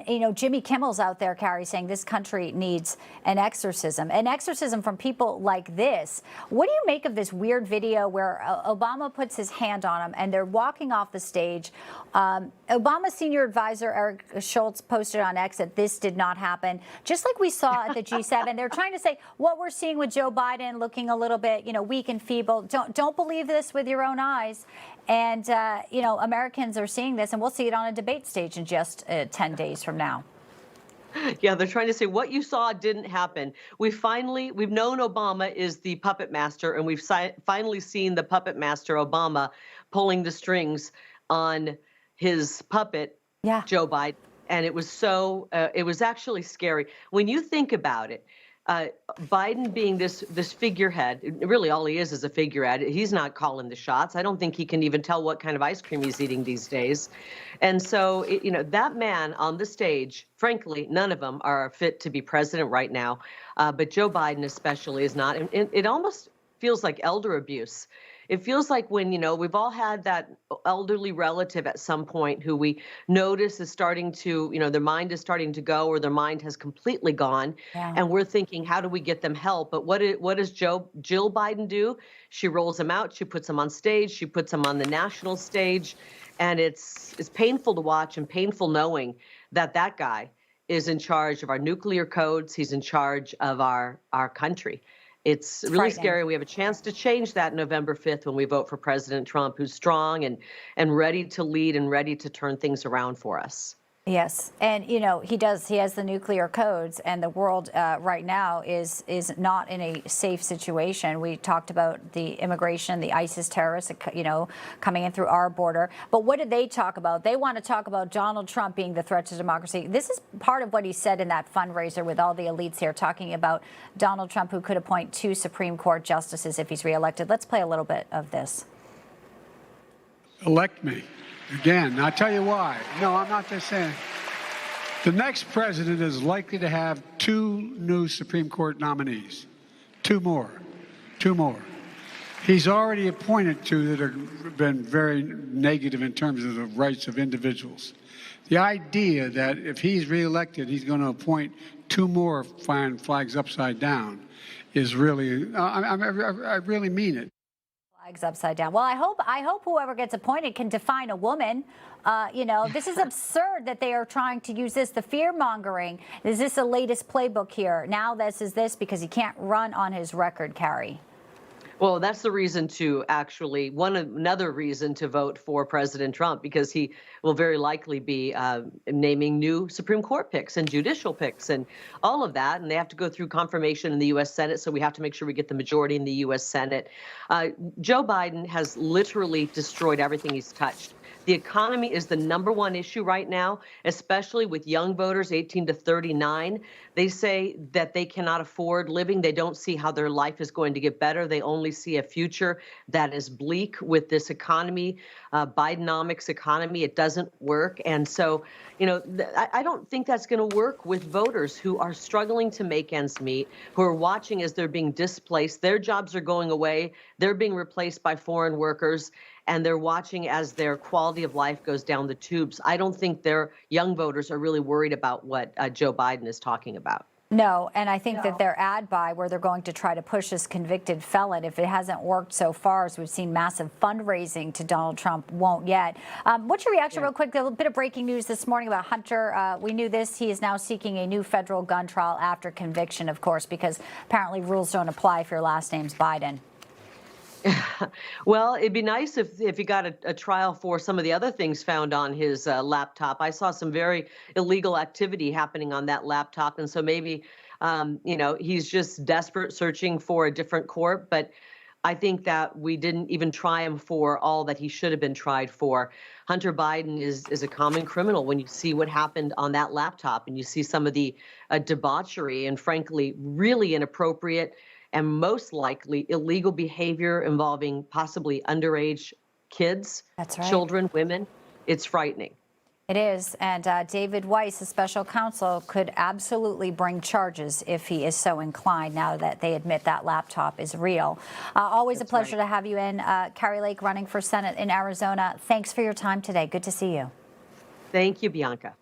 And, Jimmy Kimmel's out there, Kari, saying this country needs an exorcism from people like this. What do you make of this weird video where Obama puts his hand on him and they're walking off the stage? Obama's senior advisor, Eric Schultz, posted on X that this did not happen. Just like we saw at the G7, they're trying to say what we're seeing with Joe Biden looking a little bit, weak and feeble. Don't believe this with your own eyes. And, Americans are seeing this, and we'll see it on a debate stage in just 10 days from now. Yeah, they're trying to say what you saw didn't happen. We've known Obama is the puppet master, and we've finally seen the puppet master, Obama, pulling the strings on his puppet, Joe Biden. And it was it was actually scary. When you think about it, Biden being this figurehead, really all he is a figurehead. He's not calling the shots. I don't think he can even tell what kind of ice cream he's eating these days. And so, that man on the stage, frankly, none of them are fit to be president right now. But Joe Biden especially is not. And it almost feels like elder abuse. It feels like when, we've all had that elderly relative at some point who we notice is starting to, their mind is starting to go, or their mind has completely gone. Yeah. And we're thinking, how do we get them help? But what does Jill Biden do? She rolls them out. She puts them on stage. She puts them on the national stage. And it's painful to watch, and painful knowing that guy is in charge of our nuclear codes. He's in charge of our country. It's really scary. We have a chance to change that November 5th when we vote for President Trump, who's strong and ready to lead and ready to turn things around for us. Yes. And, he has the nuclear codes, and the world right now is not in a safe situation. We talked about the immigration, the ISIS terrorists, coming in through our border. But what did they talk about? They want to talk about Donald Trump being the threat to democracy. This is part of what he said in that fundraiser with all the elites here, talking about Donald Trump, who could appoint 2 Supreme Court justices if he's reelected. Let's play a little bit of this. Elect me. Again, I'll tell you why. No, I'm not just saying. The next president is likely to have 2 new Supreme Court nominees. 2 more. He's already appointed 2 that have been very negative in terms of the rights of individuals. The idea that if he's reelected, he's going to appoint 2 more flying flags upside down is really, I really mean it. Flags upside down. Well, I hope whoever gets appointed can define a woman. This is absurd that they are trying to use this, the fear mongering. Is this the latest playbook here? Now this is this because he can't run on his record, Kari. Well, that's the reason to another reason to vote for President Trump, because he will very likely be naming new Supreme Court picks and judicial picks and all of that. And they have to go through confirmation in the U.S. Senate. So we have to make sure we get the majority in the U.S. Senate. Joe Biden has literally destroyed everything he's touched. The economy is the #1 issue right now, especially with young voters 18 to 39. They say that they cannot afford living. They don't see how their life is going to get better. They only see a future that is bleak with this economy, Bidenomics economy. It doesn't work. And so, I don't think that's going to work with voters who are struggling to make ends meet, who are watching as they're being displaced. Their jobs are going away. They're being replaced by foreign workers, and they're watching as their quality of life goes down the tubes. I don't think their young voters are really worried about what Joe Biden is talking about. No, and I think that their ad buy, where they're going to try to push this convicted felon, if it hasn't worked so far, as we've seen massive fundraising to Donald Trump, won't yet. What's your reaction, real quick? A bit of breaking news this morning about Hunter. We knew this. He is now seeking a new federal gun trial after conviction, of course, because apparently rules don't apply if your last name's Biden. Well, it'd be nice if he got a trial for some of the other things found on his laptop. I saw some very illegal activity happening on that laptop. And so maybe, he's just desperate, searching for a different court. But I think that we didn't even try him for all that he should have been tried for. Hunter Biden is a common criminal when you see what happened on that laptop, and you see some of the debauchery and, frankly, really inappropriate and most likely illegal behavior involving possibly underage kids, children, women. It's frightening. It is. And David Weiss, the special counsel, could absolutely bring charges if he is so inclined, now that they admit that laptop is real. Always a pleasure to have you in. Kari Lake, running for Senate in Arizona. Thanks for your time today. Good to see you. Thank you, Bianca.